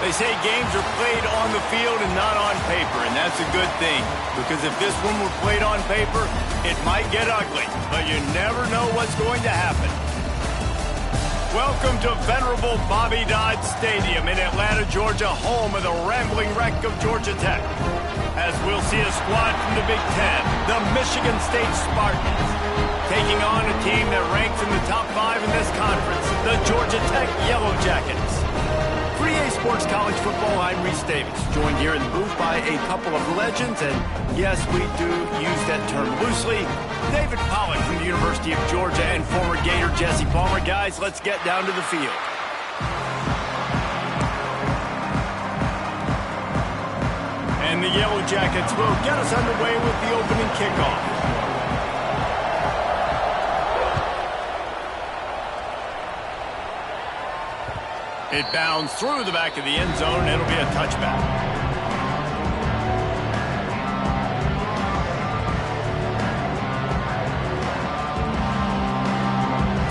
They say games are played on the field and not on paper, and that's a good thing. Because if this one were played on paper, it might get ugly, but you never know what's going to happen. Welcome to venerable Bobby Dodd Stadium in Atlanta, Georgia, home of the rambling wreck of Georgia Tech. As we'll see a squad from the Big Ten, the Michigan State Spartans, taking on a team that ranks in the top 5 in this conference, the Georgia Tech Yellow Jackets. 3A Sports College Football, I'm Reese Davis, joined here in the booth by a couple of legends, and yes, we do use that term loosely. David Pollack from the University of Georgia and former Gator Jesse Palmer. Guys, let's get down to the field. And the Yellow Jackets will get us underway with the opening kickoff. It bounds through the back of the end zone, and it'll be a touchback.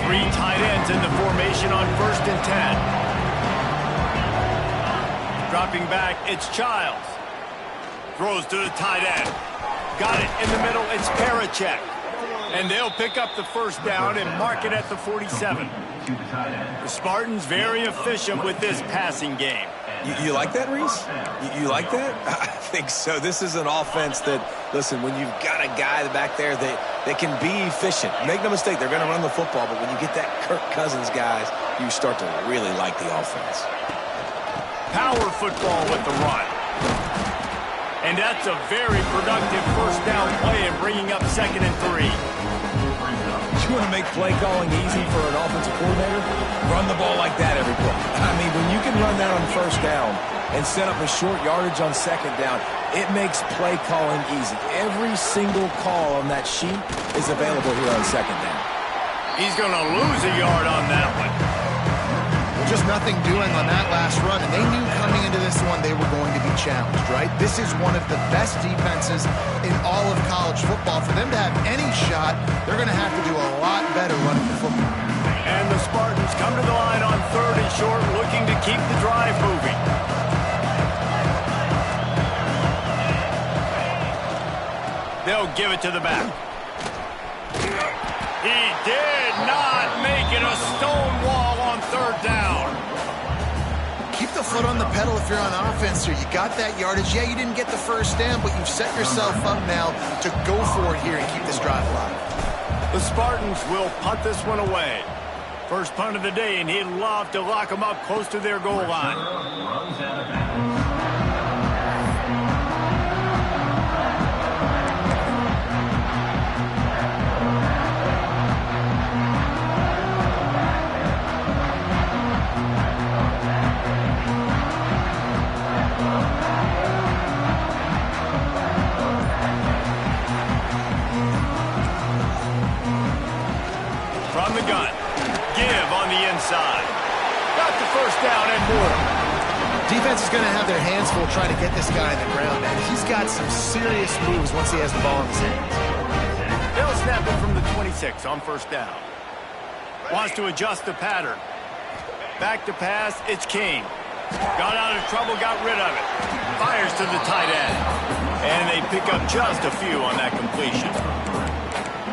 Three tight ends in the formation on 1st and 10. Dropping back, it's Childs. Throws to the tight end. Got it in the middle, it's Parachek. And they'll pick up the first down and mark it at the 47. The Spartans very efficient with this passing game. You like that, Reese? You like that? I think so. This is an offense that, listen, when you've got a guy back there that can be efficient, make no mistake, they're going to run the football, but when you get that Kirk Cousins guys, you start to really like the offense. Power football with the run. And that's a very productive first down play and bringing up 2nd and 3. You want to make play calling easy for an offensive coordinator? Run the ball like that every play. I mean, when you can run that on 1st down and set up a short yardage on 2nd down, it makes play calling easy. Every single call on that sheet is available here on 2nd down. He's going to lose a yard on that one. Just nothing doing on that last run, and they knew coming into this one they were going to be challenged, right? This is one of the best defenses in all of college football. For them to have any shot, they're going to have to do a lot better running the football. And the Spartans come to the line on 3rd and short, looking to keep the drive moving. They'll give it to the back. He did not make it. A stone wall on foot on the pedal if you're on offense here. You got that yardage. Yeah, you didn't get the first down, but you've set yourself up now to go for it here and keep this drive alive. The Spartans will punt this one away. First punt of the day, and he'd love to lock them up close to their goal line. From the gun, give on the inside. Got the first down and more. Defense is going to have their hands full trying to get this guy in the ground, man. He's got some serious moves once he has the ball in his hands. They'll snap it from the 26 on first down. Wants to adjust the pattern. Back to pass, it's King. Got out of trouble, got rid of it. Fires to the tight end. And they pick up just a few on that completion.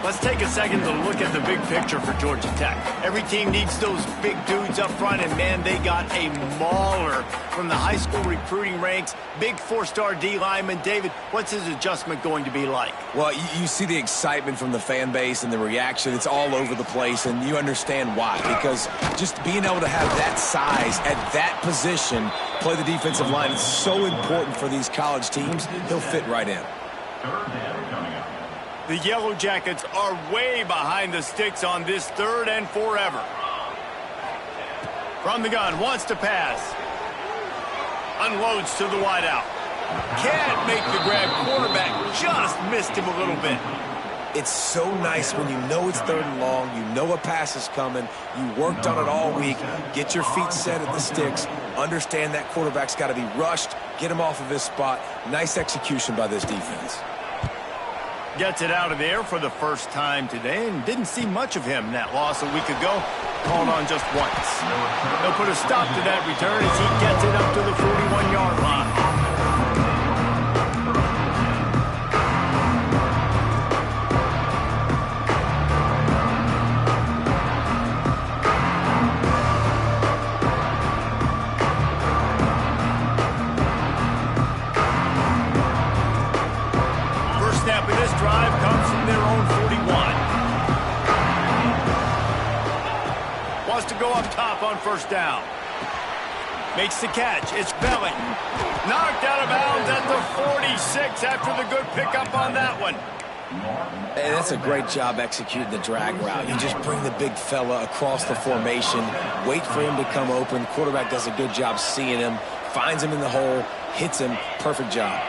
Let's take a second to look at the big picture for Georgia Tech. Every team needs those big dudes up front, and man, they got a mauler from the high school recruiting ranks. Big four-star D lineman. David, what's his adjustment going to be like? Well, you see the excitement from the fan base and the reaction. It's all over the place, and you understand why. Because just being able to have that size at that position, play the defensive line, is so important for these college teams. He'll fit right in. The Yellow Jackets are way behind the sticks on this third and forever. From the gun, wants to pass. Unloads to the wideout. Can't make the grab. Quarterback just missed him a little bit. It's so nice when you know it's third and long, you know a pass is coming, you worked on it all week, get your feet set at the sticks, understand that quarterback's got to be rushed, get him off of his spot. Nice execution by this defense. Gets it out of there for the first time today, and didn't see much of him in that loss a week ago. Called on just once. They'll put a stop to that return as he gets it up to the 41-yard line. Drive comes from their own 41. Wants to go up top on first down. Makes the catch. It's Belling. Knocked out of bounds at the 46 after the good pickup on that one. And that's a great job executing the drag route. You just bring the big fella across the formation, wait for him to come open. Quarterback does a good job seeing him, finds him in the hole, hits him. Perfect job.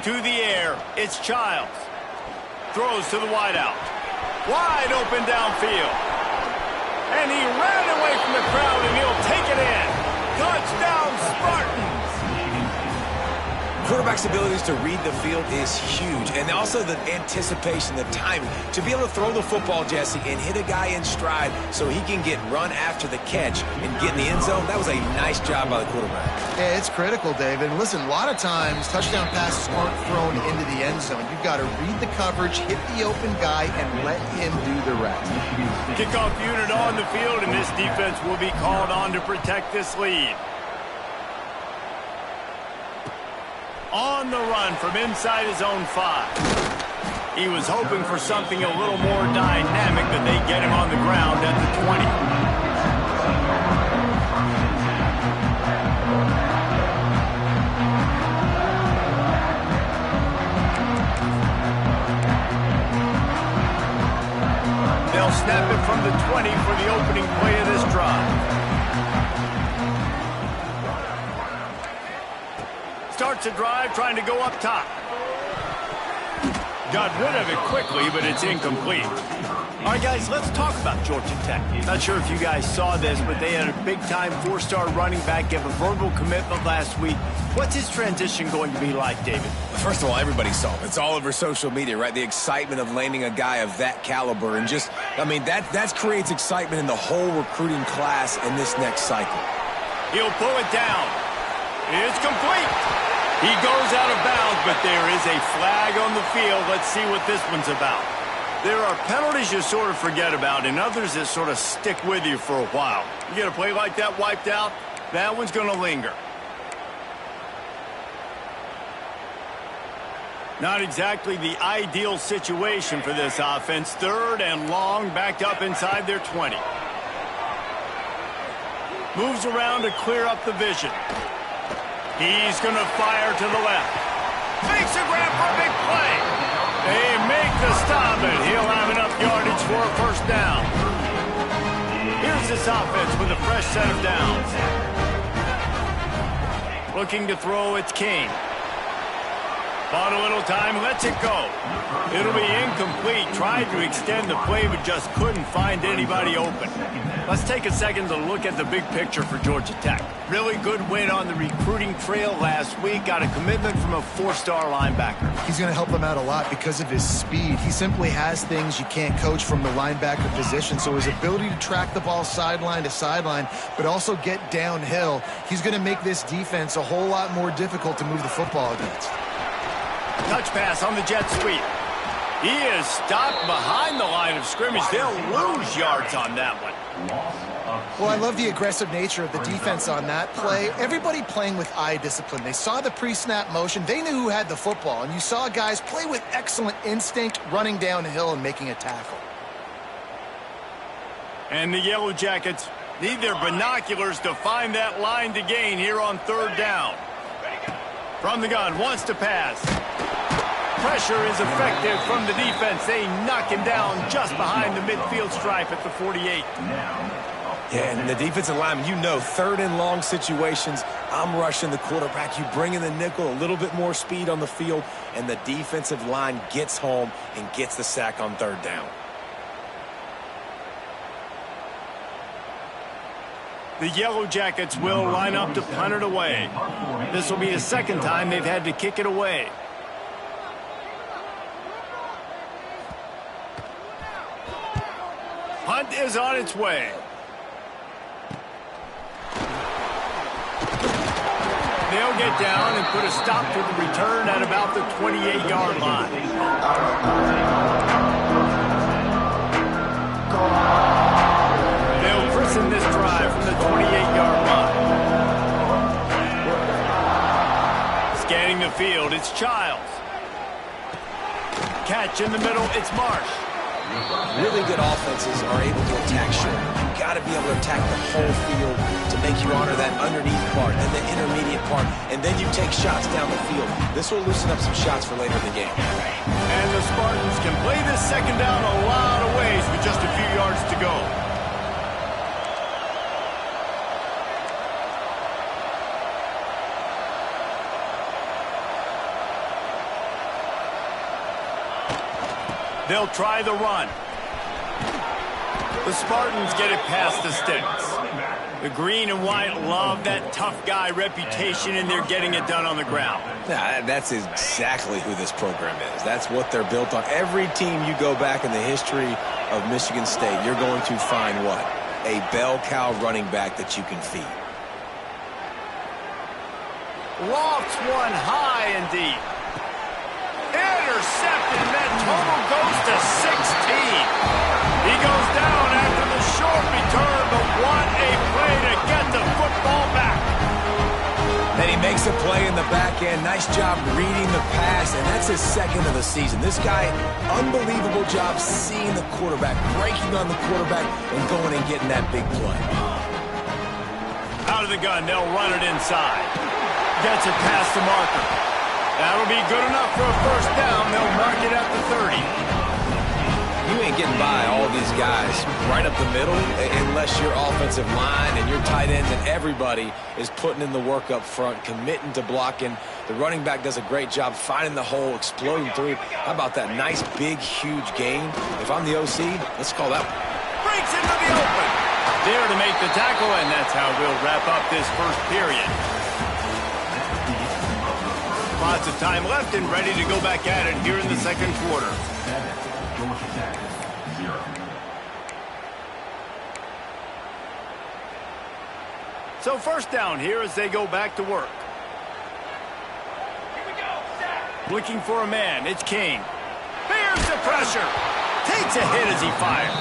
To the air, it's Childs. Throws to the wideout. Wide open downfield. And he ran away from the crowd, and he'll take it in. Touchdown, Spartans! Quarterback's abilities to read the field is huge, and also the anticipation, the timing. To be able to throw the football, Jesse, and hit a guy in stride so he can get run after the catch and get in the end zone, that was a nice job by the quarterback. Yeah, it's critical, David. Listen, a lot of times touchdown passes aren't thrown into the end zone. You've got to read the coverage, hit the open guy, and let him do the rest. Kickoff unit on the field, and this defense will be called on to protect this lead. On the run from inside his own 5. He was hoping for something a little more dynamic, but they get him on the ground at the 20. They'll snap it from the 20 for the opening play of this drive. Starts a drive trying to go up top. Got rid of it quickly, but it's incomplete. All right, guys, let's talk about Georgia Tech. Not sure if you guys saw this, but they had a big-time 4-star running back give a verbal commitment last week. What's his transition going to be like, David? First of all, everybody saw it. It's all over social media, right? The excitement of landing a guy of that caliber. And just, I mean, that creates excitement in the whole recruiting class in this next cycle. He'll pull it down. It's complete. He goes out of bounds, but there is a flag on the field. Let's see what this one's about. There are penalties you sort of forget about and others that sort of stick with you for a while. You get a play like that wiped out, that one's going to linger. Not exactly the ideal situation for this offense. 3rd and long, backed up inside their 20. Moves around to clear up the vision. He's going to fire to the left. Makes a grab for a big play. They make the stop, and he'll have enough yardage for a first down. Here's this offense with a fresh set of downs. Looking to throw, it's King. Bought a little time, lets it go. It'll be incomplete. Tried to extend the play, but just couldn't find anybody open. Let's take a second to look at the big picture for Georgia Tech. Really good win on the recruiting trail last week. Got a commitment from a 4-star linebacker. He's going to help them out a lot because of his speed. He simply has things you can't coach from the linebacker position. So his ability to track the ball sideline to sideline, but also get downhill, he's going to make this defense a whole lot more difficult to move the football against. Touch pass on the jet sweep. He is stopped behind the line of scrimmage. They'll lose yards on that one. Well, I love the aggressive nature of the defense on that play. Everybody playing with eye discipline. They saw the pre-snap motion. They knew who had the football. And you saw guys play with excellent instinct, running downhill and making a tackle. And the Yellow Jackets need their binoculars to find that line to gain here on 3rd down. From the gun, wants to pass. Pressure is effective from the defense. They knock him down just behind the midfield stripe at the 48. Yeah, and the defensive lineman, you know, 3rd and long situations, I'm rushing the quarterback. You bring in the nickel, a little bit more speed on the field, and the defensive line gets home and gets the sack on 3rd down. The Yellow Jackets will line up to punt it away. This will be the 2nd time they've had to kick it away. Punt is on its way. They'll get down and put a stop to the return at about the 28-yard line. They'll christen this drive from the 28-yard line. Scanning the field, it's Childs. Catch in the middle, it's Marsh. Really good offenses are able to attack short. You've got to be able to attack the whole field to make you honor that underneath part and the intermediate part, and then you take shots down the field. This will loosen up some shots for later in the game. And the Spartans can play this 2nd down a lot of ways with just a few yards to go. They'll try the run. The Spartans get it past the sticks. The green and white love that tough guy reputation, and they're getting it done on the ground. Yeah, that's exactly who this program is. That's what they're built on. Every team you go back in the history of Michigan State, you're going to find what? A bell cow running back that you can feed. Lofts one high and deep. Intercepted, and that total goes to 16. He goes down after the short return, but what a play to get the football back. Then he makes a play in the back end. Nice job reading the pass, and that's his 2nd of the season. This guy, unbelievable job seeing the quarterback, breaking on the quarterback, and going and getting that big play. Out of the gun, they'll run it inside. Gets it past the marker. That'll be good enough for a first down. They'll mark it at the 30. You ain't getting by all these guys right up the middle unless your offensive line and your tight ends and everybody is putting in the work up front, committing to blocking. The running back does a great job finding the hole, exploding through. How about that nice, big, huge gain? If I'm the OC, let's call that one. Breaks into the open. There to make the tackle, and that's how we'll wrap up this first period. Lots of time left and ready to go back at it here in the 2nd quarter. So 1st down here as they go back to work. Looking for a man. It's King. Bears the pressure. Takes a hit as he fires.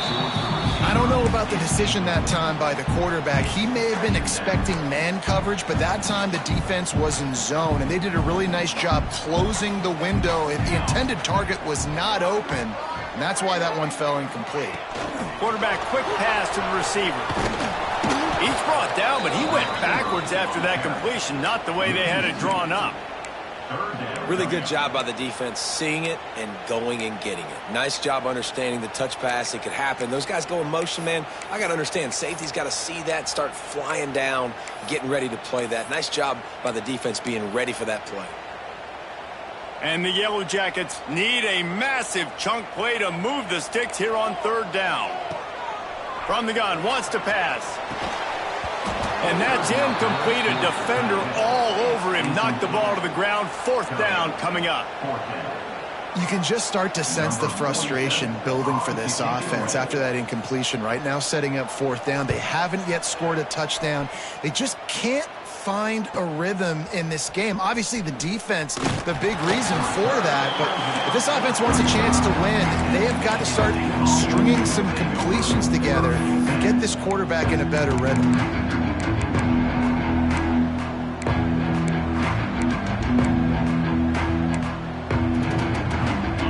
I don't know about the decision that time by the quarterback. He may have been expecting man coverage, but that time the defense was in zone, and they did a really nice job closing the window. The intended target was not open, and that's why that one fell incomplete. Quarterback quick pass to the receiver. He's brought down, but he went backwards after that completion, not the way they had it drawn up. Really good job by the defense seeing it and going and getting it. Nice job understanding the touch pass. It could happen. Those guys go in motion, man. I got to understand. Safety's got to see that, start flying down, getting ready to play that. Nice job by the defense being ready for that play. And the Yellow Jackets need a massive chunk play to move the sticks here on third down. From the gun, wants to pass. And that's incomplete. A defender all over him. Knocked the ball to the ground. Fourth down coming up. You can just start to sense the frustration building for this offense after that incompletion. Right now, setting up fourth down. They haven't yet scored a touchdown. They just can't find a rhythm in this game. Obviously, the defense, the big reason for that. But if this offense wants a chance to win, they have got to start stringing some completions together and get this quarterback in a better rhythm.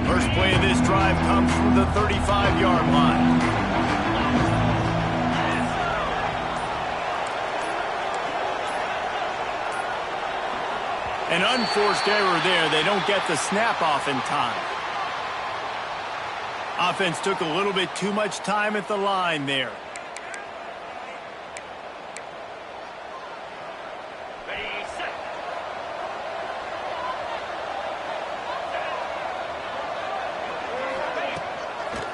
First play of this drive comes from the 35-yard line. An unforced error there. They don't get the snap off in time. Offense took a little bit too much time at the line there.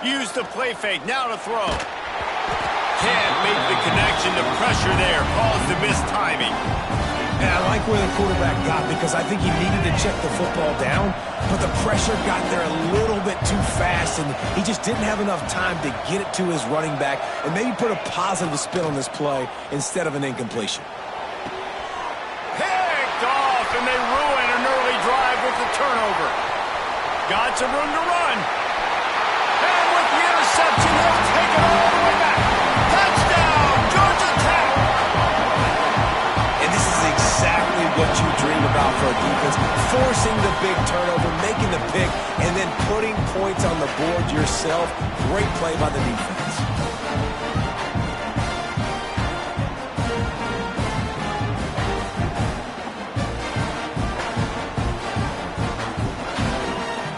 Use the play fake. Now to throw. Can't make the connection. The pressure there caused the missed timing. And I like where the quarterback got because I think he needed to check the football down, but the pressure got there a little bit too fast, and he just didn't have enough time to get it to his running back and maybe put a positive spin on this play instead of an incompletion. Picked off, and they ruin an early drive with the turnover. Got some room to run. And with the interception, he'll take it all the way back. Touchdown, Georgia Tech! And this is exactly what you dream about for a defense. Forcing the big turnover, making the pick, and then putting points on the board yourself. Great play by the defense.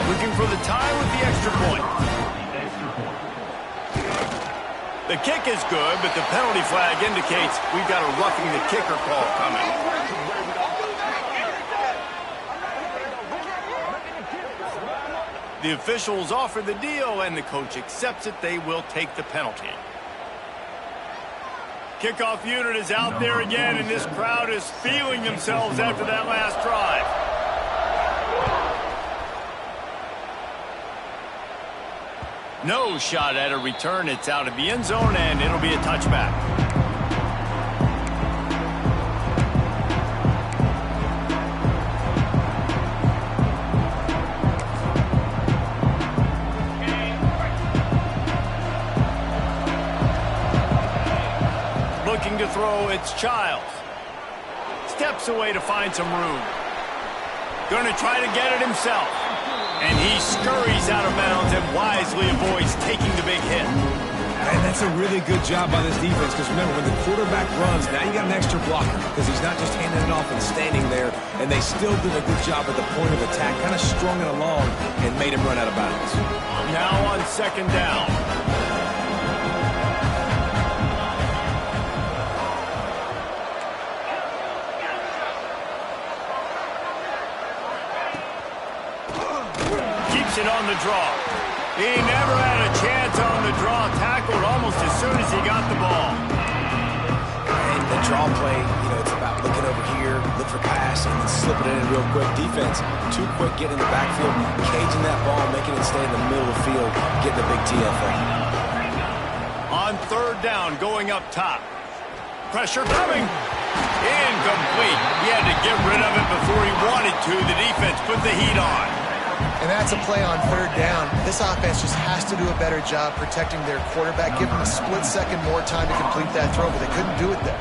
Looking for the tie with the extra point. The kick is good, but the penalty flag indicates we've got a roughing the kicker call coming. The officials offer the deal, and the coach accepts it. They will take the penalty. Kickoff unit is out there again, and this crowd is feeling themselves after that last drive. No shot at a return. It's out of the end zone, and it'll be a touchback. Looking to throw, it's Childs. Steps away to find some room. Going to try to get it himself. And he scurries out of bounds and wisely avoids taking the big hit. And that's a really good job by this defense because remember, when the quarterback runs, now you got an extra blocker because he's not just handing it off and standing there, and they still did a good job at the point of attack, kind of strung it along and made him run out of bounds. Now on second down. It on the draw. He never had a chance on the draw. Tackled almost as soon as he got the ball. And the draw play, you know, it's about looking over here, look for pass, and then slipping it in real quick. Defense, too quick, getting in the backfield, caging that ball, making it stay in the middle of the field, getting a big TFL. On third down, going up top. Pressure coming. Incomplete. He had to get rid of it before he wanted to. The defense put the heat on. And that's a play on third down. This offense just has to do a better job protecting their quarterback, give them a split second more time to complete that throw, but they couldn't do it there.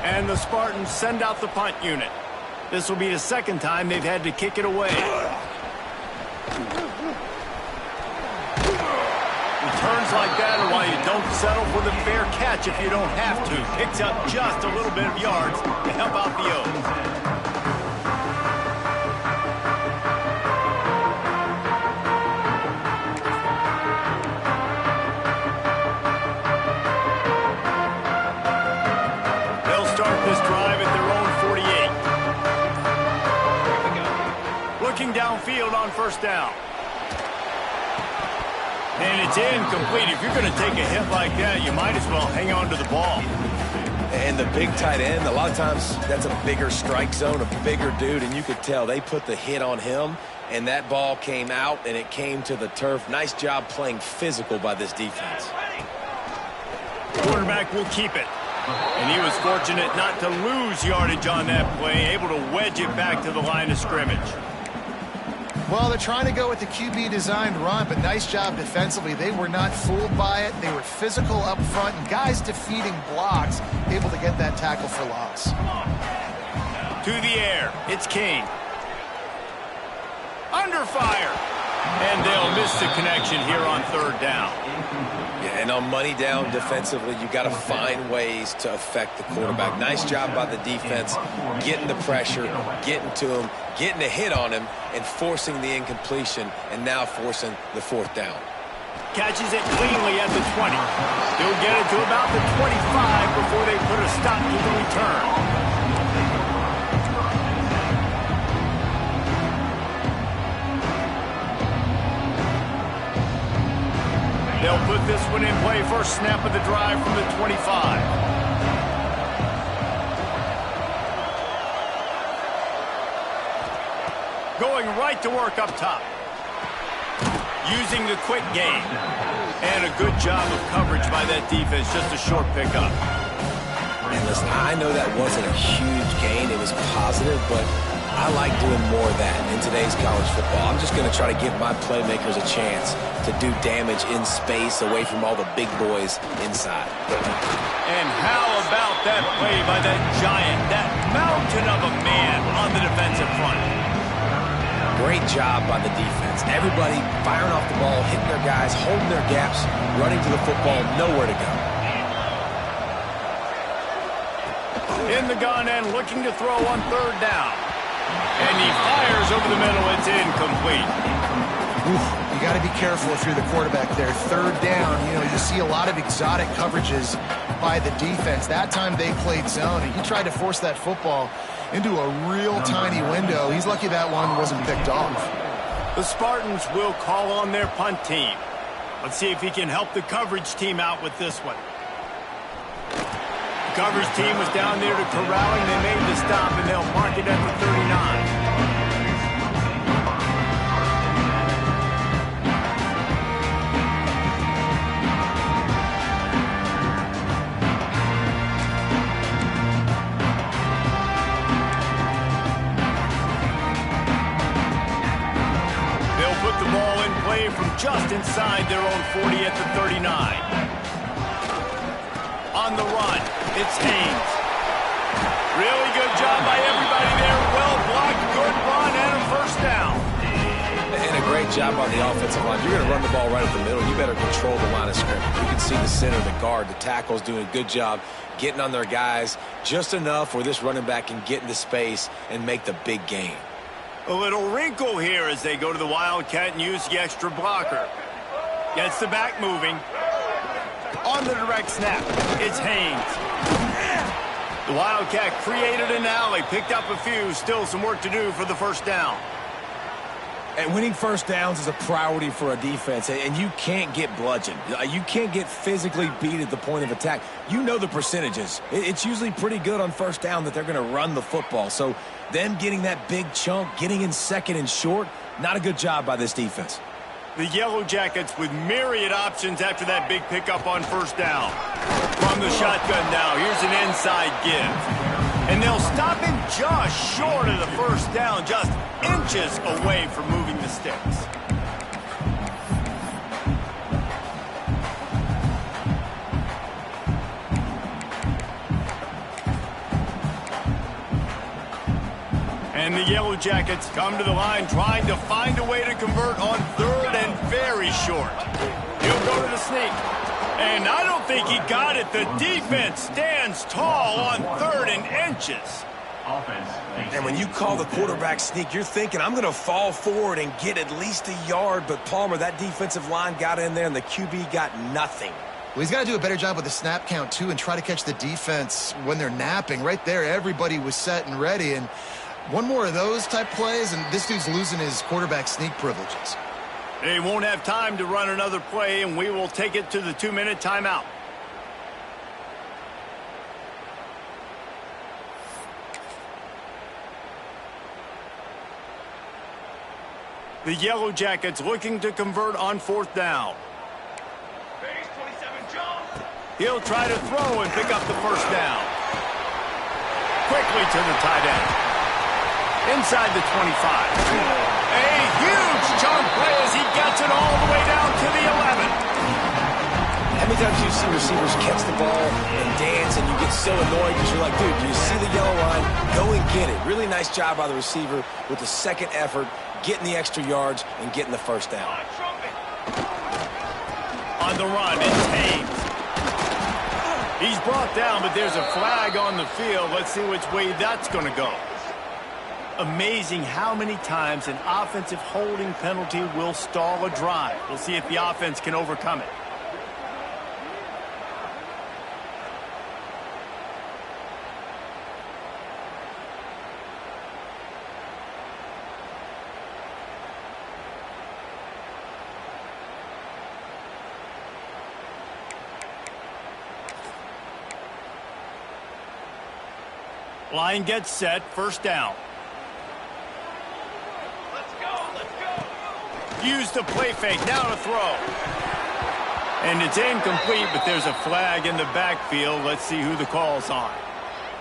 And the Spartans send out the punt unit. This will be the second time they've had to kick it away. Returns like that are why you don't settle for the fair catch if you don't have to. Picks up just a little bit of yards to help out the O's. Downfield on first down. And it's incomplete. If you're going to take a hit like that, you might as well hang on to the ball. And the big tight end, a lot of times that's a bigger strike zone, a bigger dude, and you could tell they put the hit on him, and that ball came out, and it came to the turf. Nice job playing physical by this defense. Quarterback will keep it. And he was fortunate not to lose yardage on that play, able to wedge it back to the line of scrimmage. Well, they're trying to go with the QB-designed run, but nice job defensively. They were not fooled by it. They were physical up front, and guys defeating blocks, able to get that tackle for loss. To the air, it's King. Under fire. And they'll miss the connection here on third down. Yeah, and on money down defensively, you got to find ways to affect the quarterback. Nice job by the defense, getting the pressure, getting to him, getting a hit on him, and forcing the incompletion, and now forcing the fourth down. Catches it cleanly at the 20. He'll get it to about the 25 before they put a stop to the return. They'll put this one in play. First snap of the drive from the 25. Going right to work up top. Using the quick game. And a good job of coverage by that defense. Just a short pickup. And listen, I know that wasn't a huge gain. It was positive, but I like doing more of that in today's college football. I'm just going to try to give my playmakers a chance to do damage in space away from all the big boys inside. And how about that play by that giant, that mountain of a man on the defensive front? Great job by the defense. Everybody firing off the ball, hitting their guys, holding their gaps, running to the football, nowhere to go. In the gun and looking to throw on third down. And he fires over the middle. It's incomplete. You got to be careful if you're the quarterback there. Third down, you see a lot of exotic coverages by the defense. That time they played zone, and he tried to force that football into a real tiny window. He's lucky that one wasn't picked off. The Spartans will call on their punt team. Let's see if he can help the coverage team out with this one. The coverage team was down there to corralling. They made the stop, and they'll mark it at the 39. From just inside their own 40 at the 39. On the run, it's Haynes. Really good job by everybody there. Well blocked, good run, and a first down. And a great job on the offensive line. You're going to run the ball right up the middle. You better control the line of scrimmage. You can see the center, the guard, the tackles doing a good job getting on their guys just enough where this running back can get into space and make the big game. A little wrinkle here as they go to the Wildcat and use the extra blocker. Gets the back moving. On the direct snap, it's Haynes. The Wildcat created an alley, picked up a few, still some work to do for the first down. And winning first downs is a priority for a defense, and you can't get bludgeoned. You can't get physically beat at the point of attack. You know the percentages. It's usually pretty good on first down that they're going to run the football. So them getting that big chunk, getting in second and short, not a good job by this defense. The Yellow Jackets with myriad options after that big pickup on first down. From the shotgun now, here's an inside give. And they'll stop him just short of the first down, just inches away from moving the sticks. And the Yellow Jackets come to the line trying to find a way to convert on third and very short. He'll go to the sneak. And I don't think he got it. The defense stands tall on third and inches. And when you call the quarterback sneak, you're thinking, I'm going to fall forward and get at least a yard. But, Palmer, that defensive line got in there, and the QB got nothing. Well, he's got to do a better job with the snap count, too, and try to catch the defense when they're napping. Right there, everybody was set and ready. And one more of those type plays, and this dude's losing his quarterback sneak privileges. They won't have time to run another play, and we will take it to the 2-minute timeout. The Yellow Jackets looking to convert on fourth down. He'll try to throw and pick up the first down. Quickly to the tight end. Inside the 25. A huge chunk play as he gets it all the way down to the 11. How many times do you see receivers catch the ball and dance and you get so annoyed because you're like, dude, do you see the yellow line? Go and get it. Really nice job by the receiver with the second effort, getting the extra yards and getting the first down. On the run, it's Haynes. He's brought down, but there's a flag on the field. Let's see which way that's going to go. Amazing how many times an offensive holding penalty will stall a drive. We'll see if the offense can overcome it. Line gets set, first down. Use the play fake, now to throw. And it's incomplete, but there's a flag in the backfield. Let's see who the call's on.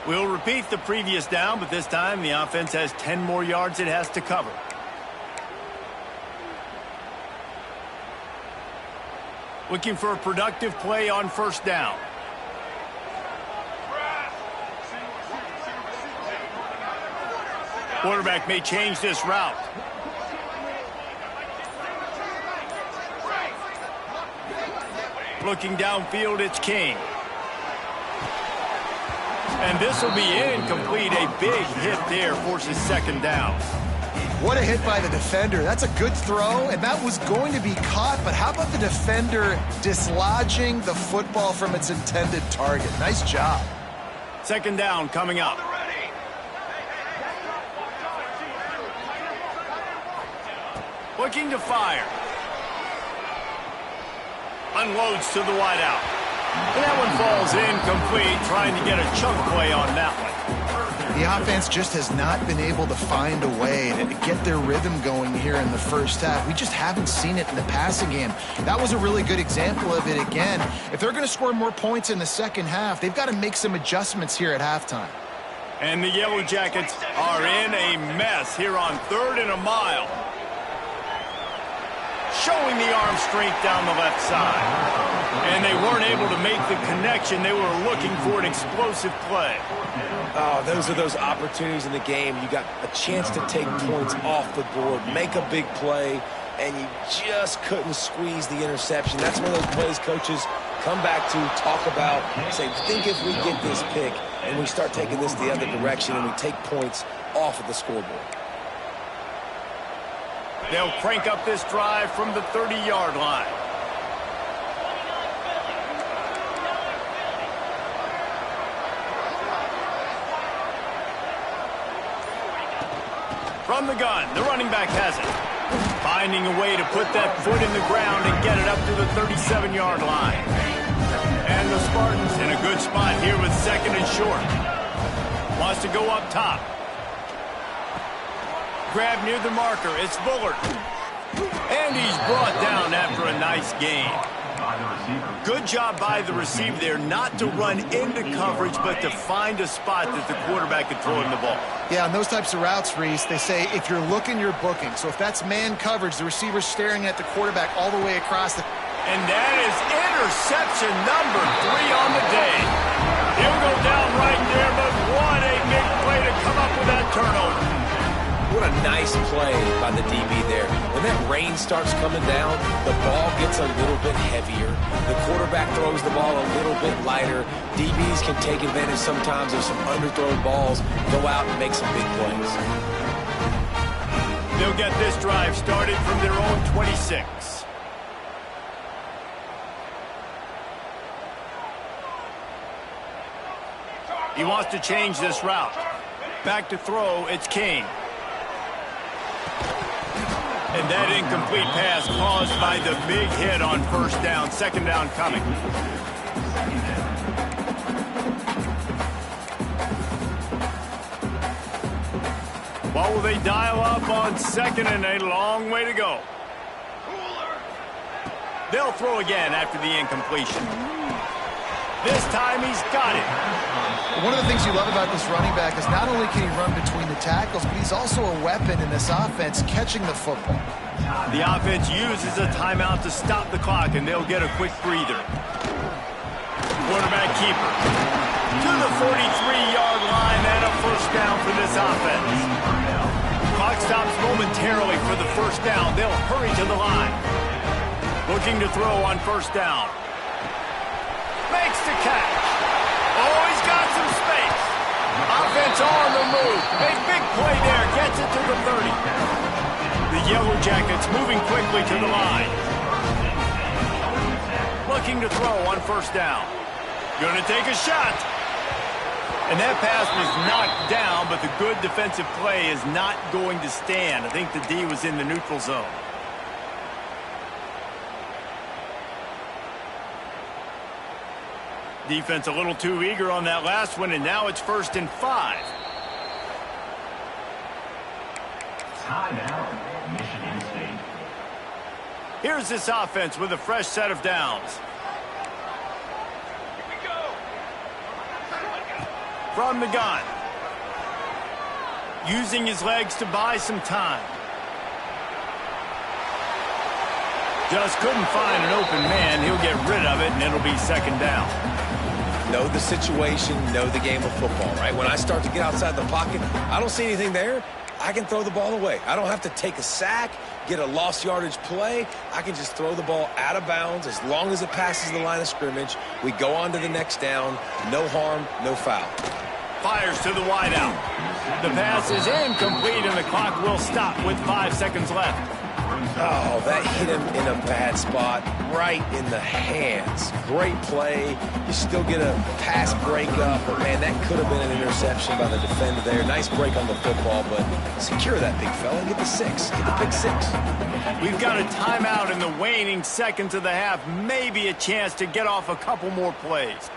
We'll repeat the previous down, but this time the offense has 10 more yards it has to cover. Looking for a productive play on first down. Quarterback may change this route. Looking downfield, it's King. And this will be incomplete. A big hit there forces second down. What a hit by the defender. That's a good throw, and that was going to be caught, but how about the defender dislodging the football from its intended target? Nice job. Second down coming up. Looking to fire. Unloads to the wideout. And that one falls incomplete, trying to get a chunk play on that one. The offense just has not been able to find a way to get their rhythm going here in the first half. We just haven't seen it in the passing game. That was a really good example of it again. If they're going to score more points in the second half, they've got to make some adjustments here at halftime. And the Yellow Jackets are in a mess here on 3rd and a mile. Showing the arm strength down the left side. And they weren't able to make the connection. They were looking for an explosive play. Oh, those are those opportunities in the game. You got a chance to take points off the board, make a big play, and you just couldn't squeeze the interception. That's one of those plays coaches come back to, talk about, say, think if we get this pick and we start taking this the other direction and we take points off of the scoreboard. They'll crank up this drive from the 30-yard line. From the gun, the running back has it. Finding a way to put that foot in the ground and get it up to the 37-yard line. And the Spartans in a good spot here with second and short. Wants to go up top. Grab near the marker. It's Bullard. And he's brought down after a nice gain. Good job by the receiver there not to run into coverage, but to find a spot that the quarterback could throw him the ball. Yeah, on those types of routes, Reese, they say if you're looking, you're booking. So if that's man coverage, the receiver's staring at the quarterback all the way across the... And that is interception number 3 on the day. He'll go down right there, but what a big play to come up with that turnover. Nice play by the DB there. When that rain starts coming down, the ball gets a little bit heavier. The quarterback throws the ball a little bit lighter. DBs can take advantage sometimes of some underthrown balls, go out and make some big plays. They'll get this drive started from their own 26. He wants to change this route. Back to throw, it's King. And that incomplete pass caused by the big hit on first down. Second down coming. What will they dial up on second and a long way to go? They'll throw again after the incompletion. This time he's got it. One of the things you love about this running back is not only can he run between the tackles, but he's also a weapon in this offense catching the football. The offense uses a timeout to stop the clock, and they'll get a quick breather. Quarterback keeper to the 43-yard line and a first down for this offense. Clock stops momentarily for the first down. They'll hurry to the line. Looking to throw on first down. Makes the catch. Oh, he's got some space. Offense on the move. A big play there. Gets it to the 30. The Yellow Jackets moving quickly to the line. Looking to throw on first down. Going to take a shot. And that pass was knocked down, but the good defensive play is not going to stand. I think the D was in the neutral zone. Defense a little too eager on that last one, and now it's 1st and 5. Timeout, Michigan State. Here's this offense with a fresh set of downs. Here we go. From the gun. Using his legs to buy some time. Just couldn't find an open man. He'll get rid of it, and it'll be second down. Know the situation, know the game of football, right? When I start to get outside the pocket, I don't see anything there, I can throw the ball away. I don't have to take a sack, get a lost yardage play. I can just throw the ball out of bounds as long as it passes the line of scrimmage. We go on to the next down. No harm, no foul. Fires to the wideout. The pass is incomplete, and the clock will stop with 5 seconds left. Oh, that hit him in a bad spot, right in the hands. Great play. You still get a pass breakup, but, man, that could have been an interception by the defender there. Nice break on the football, but secure that big fella and get the 6. Get the pick 6. We've got a timeout in the waning seconds of the half. Maybe a chance to get off a couple more plays.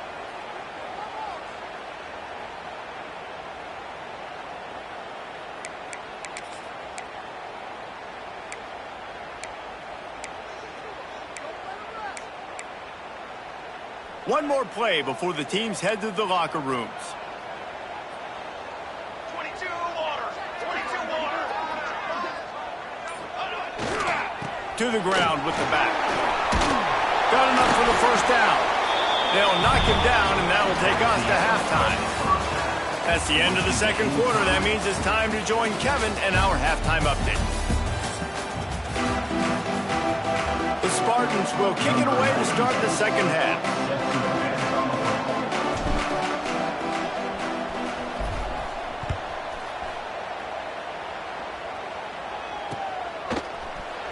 One more play before the teams head to the locker rooms. 22 water. 22 water. To the ground with the back. Got enough for the first down. They'll knock him down, and that'll take us to halftime. That's the end of the second quarter. That means it's time to join Kevin and our halftime update. The Spartans will kick it away to start the second half.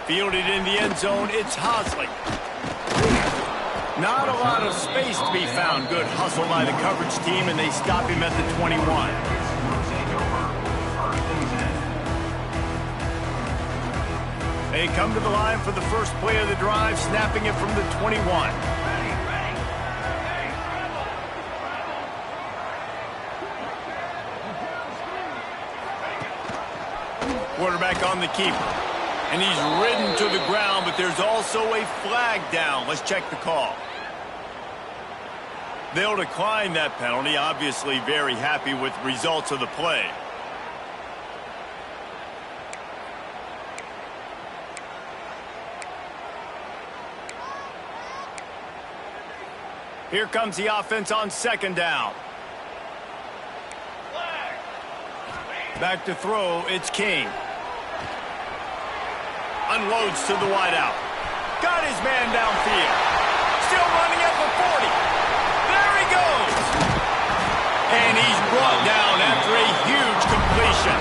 Fielded in the end zone, it's Hosley. Not a lot of space to be found. Good hustle by the coverage team, and they stop him at the 21. They come to the line for the first play of the drive, snapping it from the 21. Quarterback on the keeper. And he's ridden to the ground, but there's also a flag down. Let's check the call. They'll decline that penalty. Obviously very happy with the results of the play. Here comes the offense on second down. Back to throw, it's King. unloads to the wideout. Got his man downfield. Still running at the 40. There he goes. And he's brought down after a huge completion.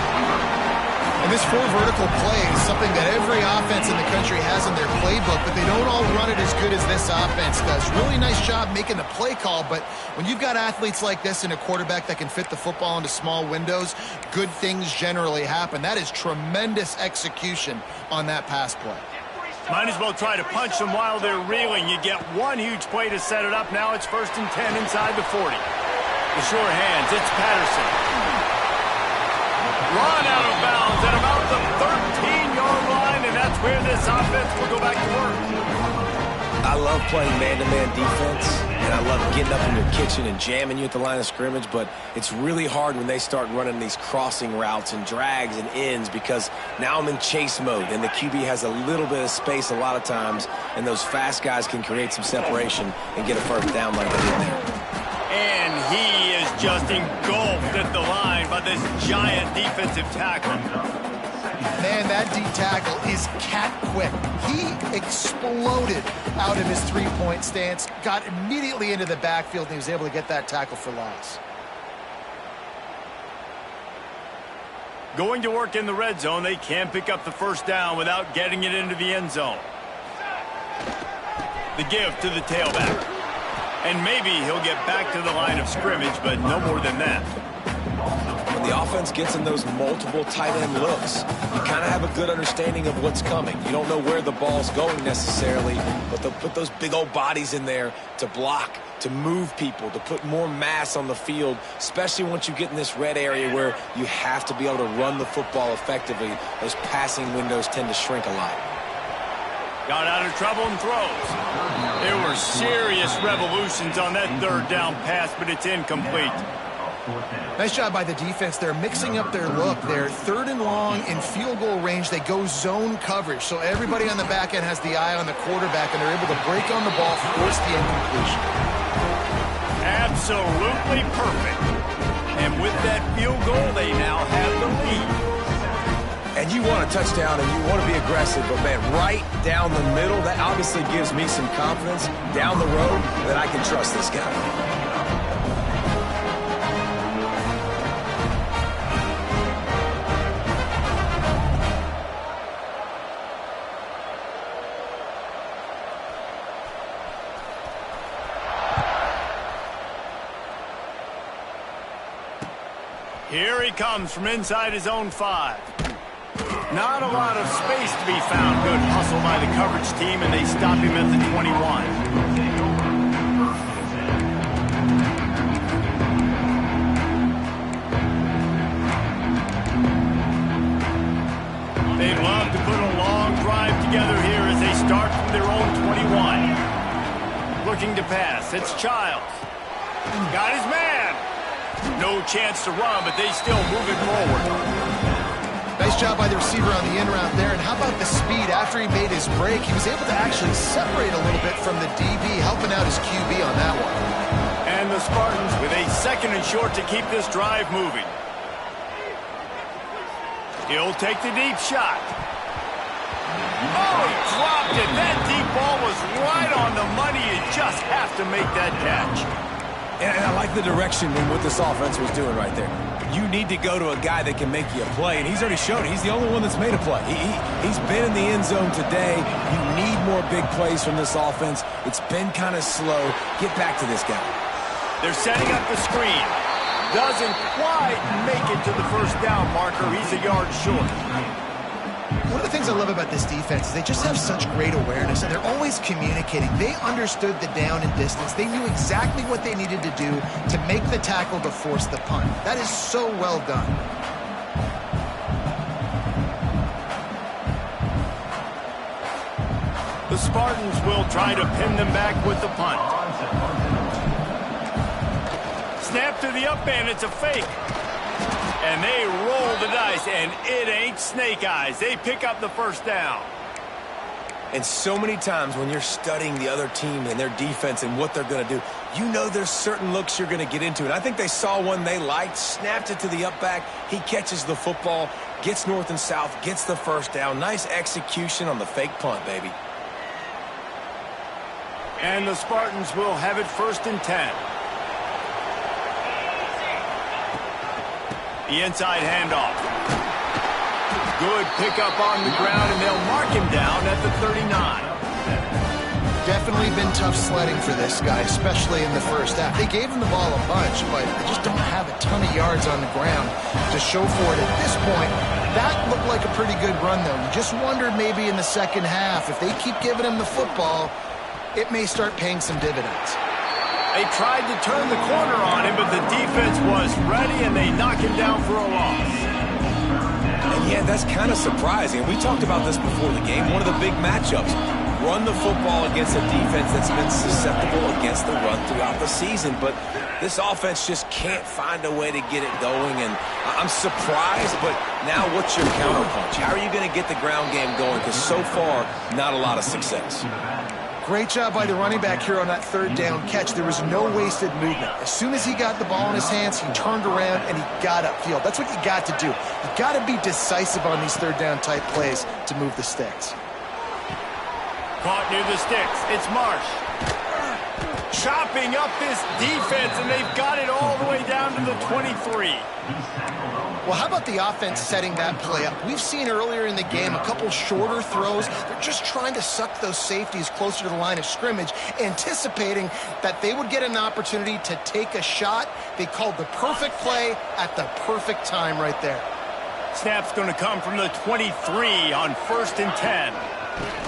And this full vertical play is something that every offense in the country has in their playbook, but they don't all run it as good as this offense does. Really nice job making the play call, but when you've got athletes like this and a quarterback that can fit the football into small windows, good things generally happen. That is tremendous execution on that pass play. Might as well try to punch them while they're reeling. You get one huge play to set it up. Now it's 1st and 10 inside the 40. The sure hands, it's Patterson. Run out of bounds at about the 13-yard line, and that's where this offense will go back to work. I love playing man-to-man defense, and I love getting up in your kitchen and jamming you at the line of scrimmage, but it's really hard when they start running these crossing routes and drags and ends because now I'm in chase mode, and the QB has a little bit of space a lot of times, and those fast guys can create some separation and get a first down like they did there. And he is just engulfed at the line by this giant defensive tackle. Man, that D tackle is cat quick. He exploded out of his three-point stance, got immediately into the backfield, and he was able to get that tackle for loss. Going to work in the red zone, they can't pick up the first down without getting it into the end zone. The give to the tailback. And maybe he'll get back to the line of scrimmage, but no more than that. When the offense gets in those multiple tight end looks, you kind of have a good understanding of what's coming. You don't know where the ball's going necessarily, but they'll put those big old bodies in there to block, to move people, to put more mass on the field, especially once you get in this red area where you have to be able to run the football effectively. Those passing windows tend to shrink a lot. Got out of trouble and throws. There were serious revolutions on that 3rd down pass, but it's incomplete. Nice job by the defense. They're mixing up their look. They're 3rd and long in field goal range. They go zone coverage, so everybody on the back end has the eye on the quarterback, and they're able to break on the ball, force the incompletion. Absolutely perfect. And with that field goal, they now have the lead. And you want a touchdown and you want to be aggressive, but man, right down the middle, that obviously gives me some confidence down the road that I can trust this guy. Here he comes from inside his own 5. Not a lot of space to be found. Good hustle by the coverage team, and they stop him at the 21. They'd love to put a long drive together here as they start from their own 21. Looking to pass. It's Childs. Got his man. No chance to run, but they still move it forward. Nice job by the receiver on the in route there. And how about the speed after he made his break? He was able to actually separate a little bit from the DB, helping out his QB on that one. And the Spartans with a 2nd and short to keep this drive moving. He'll take the deep shot. Oh, he dropped it. That deep ball was right on the money. You just have to make that catch. And I like the direction in what this offense was doing right there. You need to go to a guy that can make you a play, and he's already shown it. He's the only one that's made a play. He's been in the end zone today. You need more big plays from this offense. It's been kind of slow. Get back to this guy. They're setting up the screen. Doesn't quite make it to the first down marker. He's a yard short. One of the things I love about this defense is they just have such great awareness, and they're always communicating. They understood the down and distance. They knew exactly what they needed to do to make the tackle to force the punt. That is so well done. The Spartans will try to pin them back with the punt. Snap to the up end. It's a fake. And they roll the dice, and it ain't snake eyes. They pick up the first down. And so many times when you're studying the other team and their defense and what they're going to do, you know there's certain looks you're going to get into. And I think they saw one they liked, snapped it to the up back. He catches the football, gets north and south, gets the first down. Nice execution on the fake punt, baby. And the Spartans will have it 1st and 10. The inside handoff. Good pickup on the ground, and they'll mark him down at the 39. Definitely been tough sledding for this guy, especially in the first half. They gave him the ball a bunch, but they just don't have a ton of yards on the ground to show for it at this point. That looked like a pretty good run, though. You just wondered maybe in the second half, if they keep giving him the football, it may start paying some dividends. They tried to turn the corner on him, but the defense was ready, and they knock him down for a loss. And yeah, that's kind of surprising. We talked about this before the game. One of the big matchups. Run the football against a defense that's been susceptible against the run throughout the season. But this offense just can't find a way to get it going. And I'm surprised, but now what's your counterpunch? How are you going to get the ground game going? Because so far, not a lot of success. Great job by the running back here on that 3rd down catch. There was no wasted movement. As soon as he got the ball in his hands, he turned around and he got upfield. That's what you got to do. You got to be decisive on these 3rd down type plays to move the sticks. Caught near the sticks. It's Marsh. Chopping up this defense, and they've got it all the way down to the 23. Well, how about the offense setting that play up? We've seen earlier in the game a couple shorter throws. They're just trying to suck those safeties closer to the line of scrimmage, anticipating that they would get an opportunity to take a shot. They called the perfect play at the perfect time right there. Snap's going to come from the 23 on 1st and 10.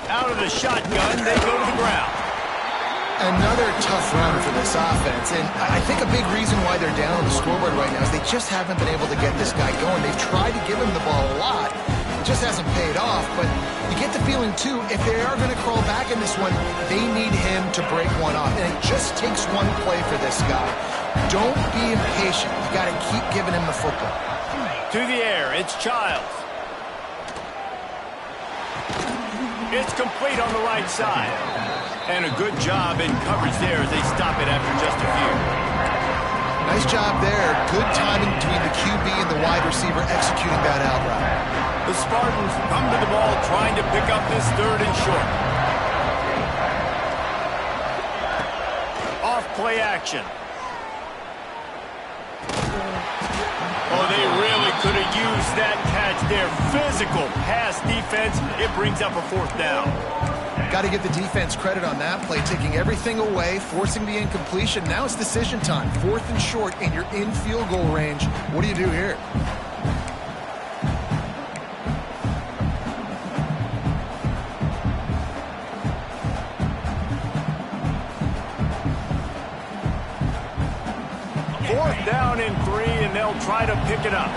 Out of the shotgun, they go to the ground. Another tough run for this offense, and I think a big reason why they're down on the scoreboard right now is they just haven't been able to get this guy going. They've tried to give him the ball a lot. It just hasn't paid off, but you get the feeling, too, if they are going to crawl back in this one, they need him to break one off, and it just takes one play for this guy. Don't be impatient. You got to keep giving him the football. To the air, it's Childs. It's complete on the right side. And a good job in coverage there as they stop it after just a few. Nice job there. Good timing between the QB and the wide receiver executing that out route. The Spartans come to the ball trying to pick up this 3rd and short. Off play action. Oh, they really could have used that catch there. Physical pass defense. It brings up a 4th down. Got to give the defense credit on that play, taking everything away, forcing the incompletion. Now it's decision time. 4th and short, and you're in field goal range. What do you do here? Fourth down and 3, and they'll try to pick it up.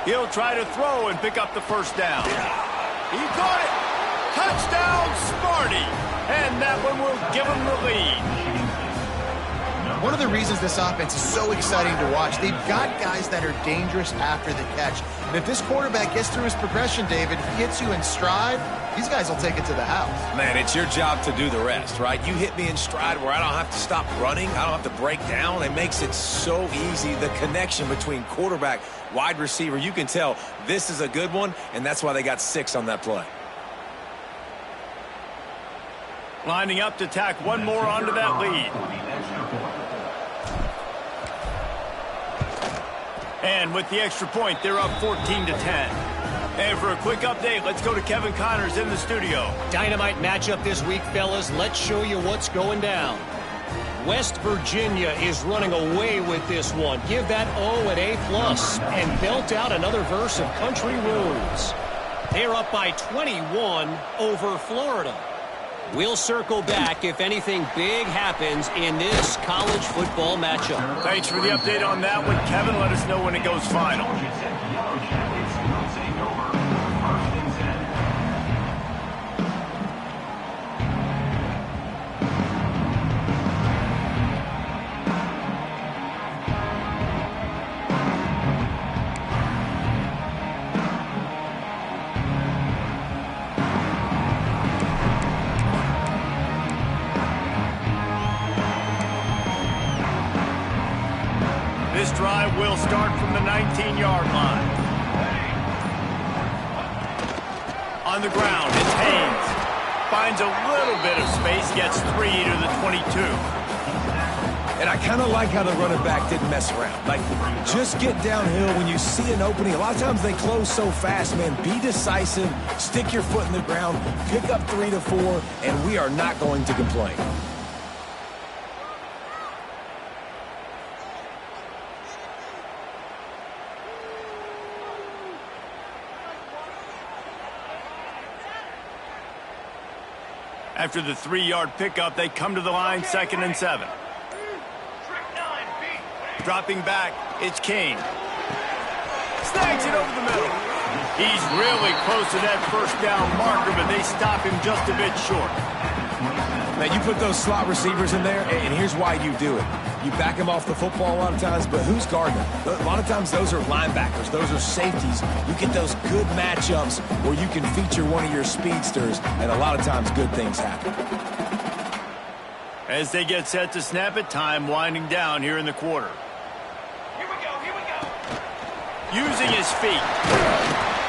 He'll try to throw and pick up the 1st down. He caught it. Touchdown, Sparty. And that one will give him the lead. One of the reasons this offense is so exciting to watch, they've got guys that are dangerous after the catch. And if this quarterback gets through his progression, David, if he hits you in stride, these guys will take it to the house. Man, it's your job to do the rest, right? You hit me in stride where I don't have to stop running. I don't have to break down. It makes it so easy. The connection between quarterback, wide receiver, you can tell this is a good one, and that's why they got 6 on that play. Lining up to tack one more onto that lead. And with the extra point, they're up 14-10. And for a quick update, let's go to Kevin Connors in the studio. Dynamite matchup this week, fellas. Let's show you what's going down. West Virginia is running away with this one. Give that O an A+ and belt out another verse of Country Roads. They're up by 21 over Florida. We'll circle back if anything big happens in this college football matchup. Thanks for the update on that one, Kevin. Let us know when it goes final. They'll start from the 19-yard line. On the ground, it's Haynes. Finds a little bit of space, gets 3 to the 22. And I kind of like how the running back didn't mess around. Like, just get downhill when you see an opening. A lot of times they close so fast, man. Be decisive, stick your foot in the ground, pick up 3 to 4, and we are not going to complain. After the 3-yard pickup, they come to the line, 2nd and 7. Dropping back, it's Kane. Snags it over the middle. He's really close to that first down marker, but they stop him just a bit short. Now, you put those slot receivers in there, and here's why you do it. You back them off the football a lot of times, but who's guarding them? A lot of times those are linebackers. Those are safeties. You get those good matchups where you can feature one of your speedsters, and a lot of times good things happen. As they get set to snap it, time winding down here in the quarter. Here we go. Using his feet.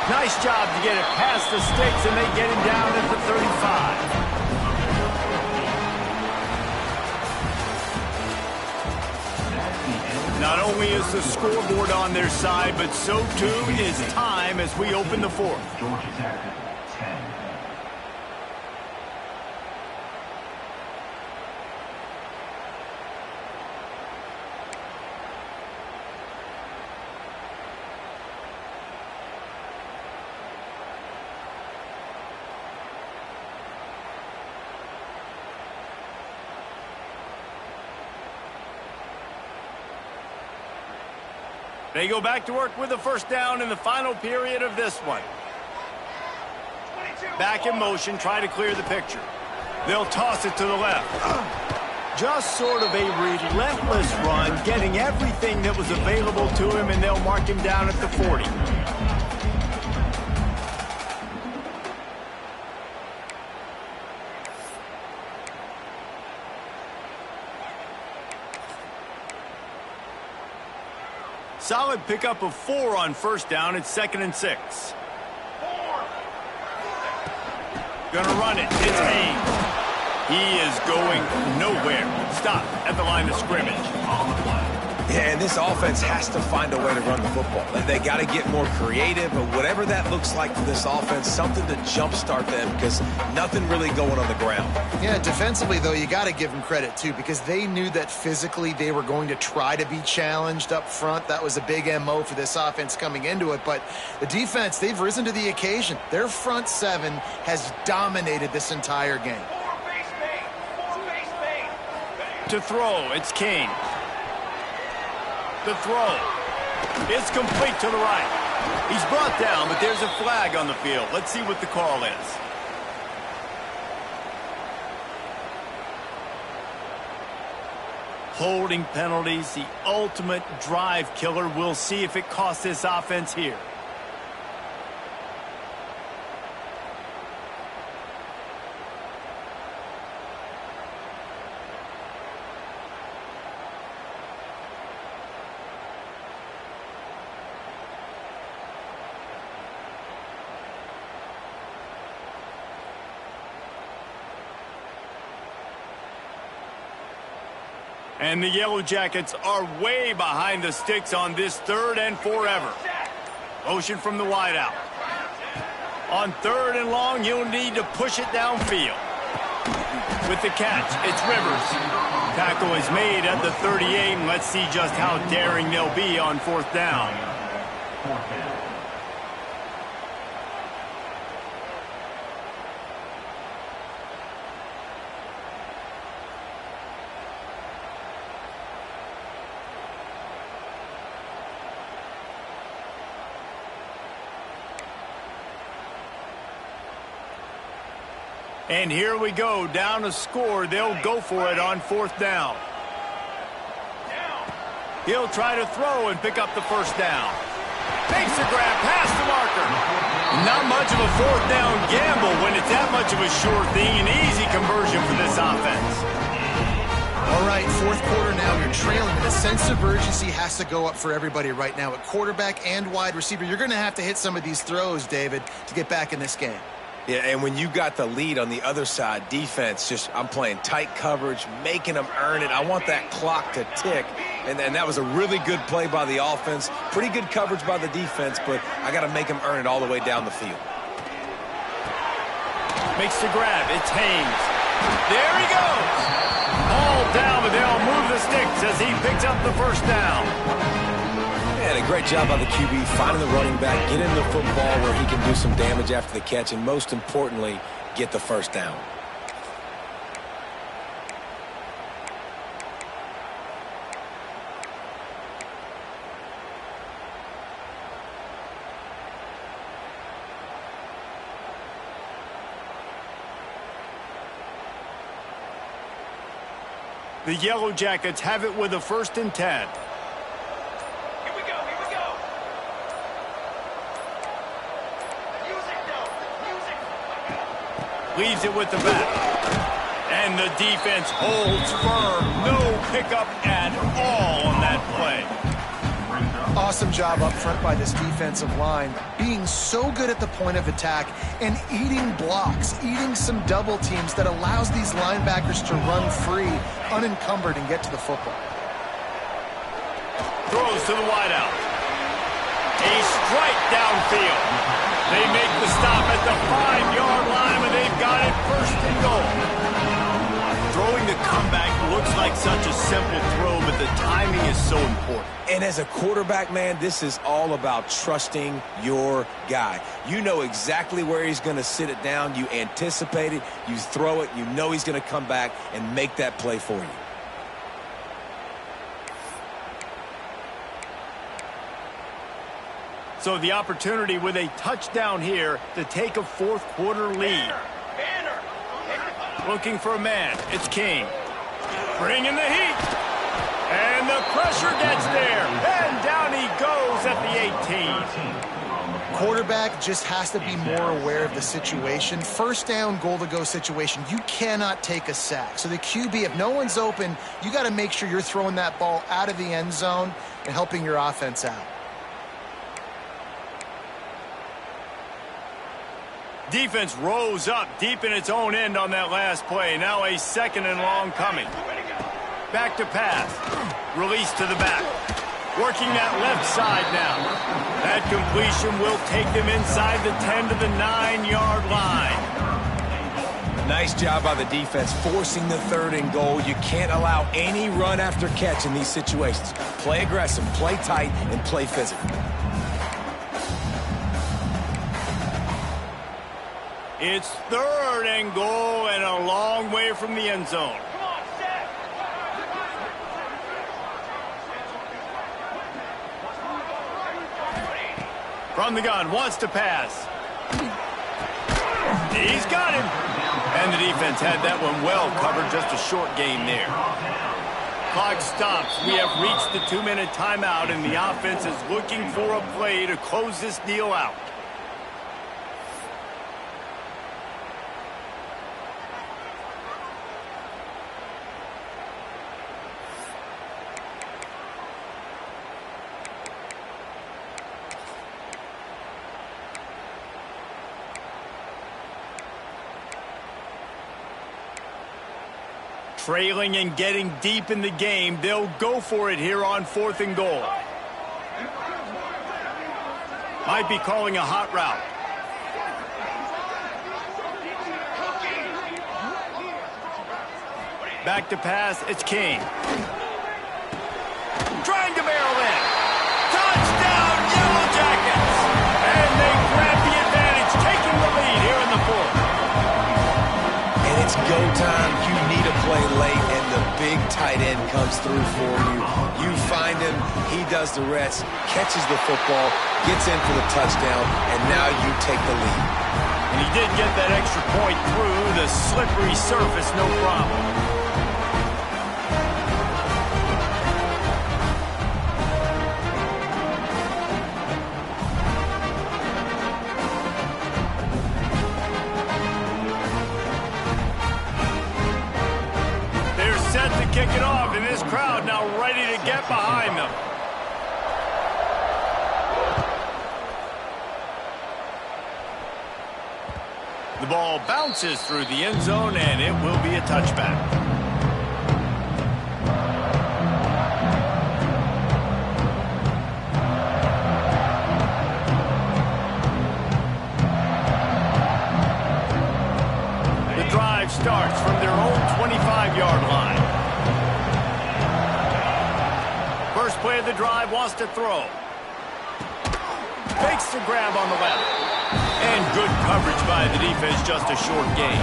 Nice job to get it past the sticks, and they get him down at the 35. Not only is the scoreboard on their side, but so too is time as we open the fourth. Georgia Tech, 10. They go back to work with the first down in the final period of this one. Back in motion, try to clear the picture. They'll toss it to the left. Just sort of a relentless run, getting everything that was available to him, and they'll mark him down at the 40. Solid pickup of 4 on first down. It's 2nd and 6. Gonna run it. It's Haynes. He is going nowhere. Stop at the line of scrimmage. On the play. Yeah, and this offense has to find a way to run the football. They got to get more creative, but whatever that looks like for this offense, something to jumpstart them because nothing really going on the ground. Yeah, defensively, though, you got to give them credit, too, because they knew that physically they were going to try to be challenged up front. That was a big MO for this offense coming into it, but the defense, they've risen to the occasion. Their front seven has dominated this entire game. To throw, it's Kane. The throw. It's complete to the right. He's brought down, but there's a flag on the field. Let's see what the call is. Holding penalties, the ultimate drive killer. We'll see if it costs this offense here. And the Yellow Jackets are way behind the sticks on this 3rd and forever. Motion from the wideout. On 3rd and long, you'll need to push it downfield. With the catch, it's Rivers. Tackle is made at the 38, and let's see just how daring they'll be on 4th down. And here we go, down a score. They'll go for it on 4th down. He'll try to throw and pick up the first down. Makes the grab past the marker. Not much of a 4th down gamble when it's that much of a sure thing. An easy conversion for this offense. All right, fourth quarter now. You're trailing, and a sense of urgency has to go up for everybody right now at quarterback and wide receiver. You're going to have to hit some of these throws, David, to get back in this game. Yeah, and when you got the lead on the other side, defense, I'm playing tight coverage, making them earn it. I want that clock to tick, and that was a really good play by the offense. Pretty good coverage by the defense, but I got to make them earn it all the way down the field. Makes the grab. It's Haynes. There he goes. All down, but they'll move the sticks as he picks up the first down. And a great job by the QB finding the running back, get in the football where he can do some damage after the catch, and most importantly, get the first down. The Yellow Jackets have it with a 1st and 10. Leaves it with the back. And the defense holds firm. No pickup at all on that play. Awesome job up front by this defensive line, being so good at the point of attack and eating blocks, eating some double teams that allows these linebackers to run free, unencumbered, and get to the football. Throws to the wideout. A strike downfield. They make the stop at the 5-yard line, and they've got it 1st and goal. Throwing the comeback looks like such a simple throw, but the timing is so important. And as a quarterback, man, this is all about trusting your guy. You know exactly where he's going to sit it down. You anticipate it. You throw it. You know he's going to come back and make that play for you. So the opportunity with a touchdown here to take a fourth quarter lead. Looking for a man. It's King. Bringing the heat. And the pressure gets there. And down he goes at the 18. Quarterback just has to be more aware of the situation. 1st down, goal to go situation. You cannot take a sack. So the QB, if no one's open, you got to make sure you're throwing that ball out of the end zone and helping your offense out. Defense rose up deep in its own end on that last play. Now a 2nd and long coming. Back to pass. Release to the back. Working that left side now. That completion will take them inside the 10 to the 9-yard line. Nice job by the defense forcing the 3rd and goal. You can't allow any run after catch in these situations. Play aggressive, play tight, and play physical. It's 3rd and goal and a long way from the end zone. From the gun, wants to pass. He's got him. And the defense had that one well covered, just a short gain there. Clock stops. We have reached the 2-minute timeout, and the offense is looking for a play to close this deal out. Trailing and getting deep in the game, they'll go for it here on 4th and goal. Might be calling a hot route. Back to pass, it's King. Trying to barrel in. Touchdown, Yellow Jackets! And they grab the advantage, taking the lead here in the 4th. And it's go time. You need a play late, and the big tight end comes through for you. You find him, he does the rest, catches the football, gets in for the touchdown, and now you take the lead. And he did get that extra point through the slippery surface, no problem. taking off, and this crowd now ready to get behind them. The ball bounces through the end zone, and it will be a touchback. Starts from their own 25-yard line. First play of the drive, wants to throw. Fakes the grab on the left. And good coverage by the defense, just a short gain.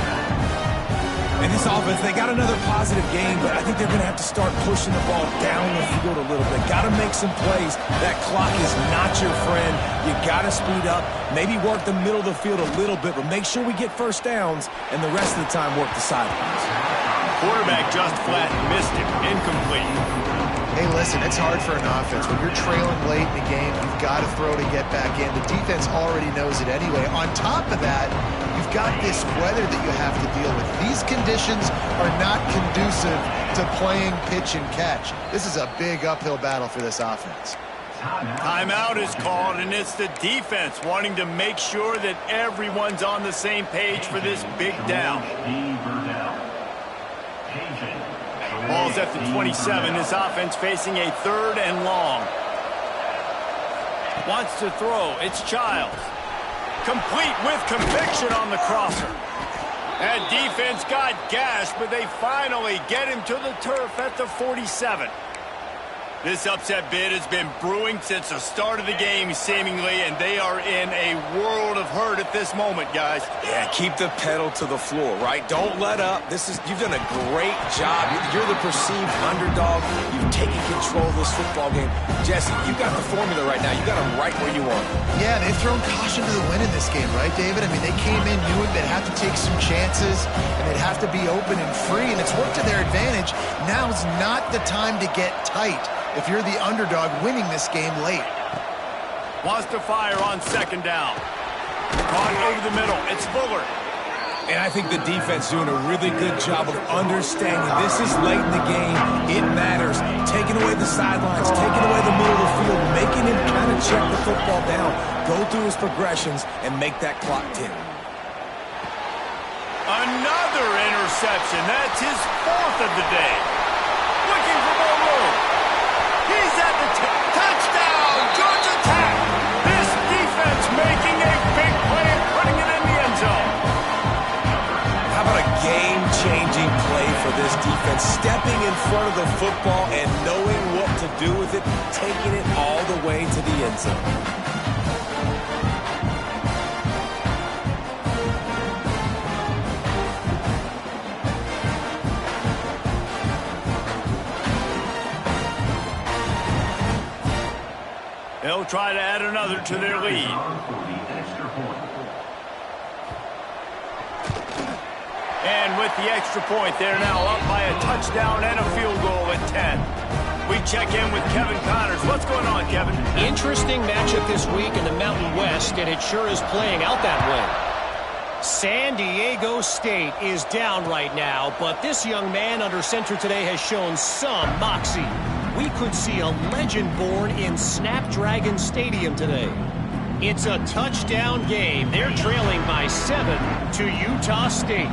And this offense, they got another positive game, but I think they're going to have to start pushing the ball down the field a little bit. Got to make some plays. That clock is not your friend. You got to speed up, maybe work the middle of the field a little bit, but make sure we get first downs, and the rest of the time work the sidelines. Quarterback just flat missed him. Incomplete. Hey, listen, it's hard for an offense. When you're trailing late in the game, you've got to throw to get back in. The defense already knows it anyway. On top of that, you've got this weather that you have to deal with. These conditions are not conducive to playing pitch and catch. This is a big uphill battle for this offense. Timeout is called, and it's the defense wanting to make sure that everyone's on the same page for this big down. Ball's at the 27. This offense facing a 3rd and long. Wants to throw. It's Childs. Complete with conviction on the crosser. That defense got gashed, but they finally get him to the turf at the 47. This upset bid has been brewing since the start of the game, seemingly, and they are in a world of hurt at this moment, guys. Yeah, keep the pedal to the floor, right? Don't let up. You've done a great job. You're the perceived underdog. You've taken control of this football game. Jesse, you got the formula right now. You got them right where you want. Yeah, they've thrown caution to the wind in this game, right, David? I mean, they came in knowing they'd have to take some chances, and they'd have to be open and free, and it's worked to their advantage. Now's not the time to get tight if you're the underdog winning this game late. Wants to fire on 2nd down. Caught over the middle. It's Fuller. And I think the defense doing a really good job of understanding this is late in the game. It matters. Taking away the sidelines, taking away the middle of the field, making him kind of check the football down, go through his progressions, and make that clock tick. Another interception. That's his 4th of the day. Looking for more room. He's at the touchdown, Georgia Tech. This defense making a big play and putting it in the end zone. How about a game-changing play for this defense? Stepping in front of the football and knowing what to do with it, taking it all the way to the end zone. They'll try to add another to their lead. And with the extra point, they're now up by a touchdown and a field goal at 10. We check in with Kevin Connors. What's going on, Kevin? Interesting matchup this week in the Mountain West, and it sure is playing out that way. San Diego State is down right now, but this young man under center today has shown some moxie. We could see a legend born in Snapdragon Stadium today. It's a touchdown game. They're trailing by 7 to Utah State.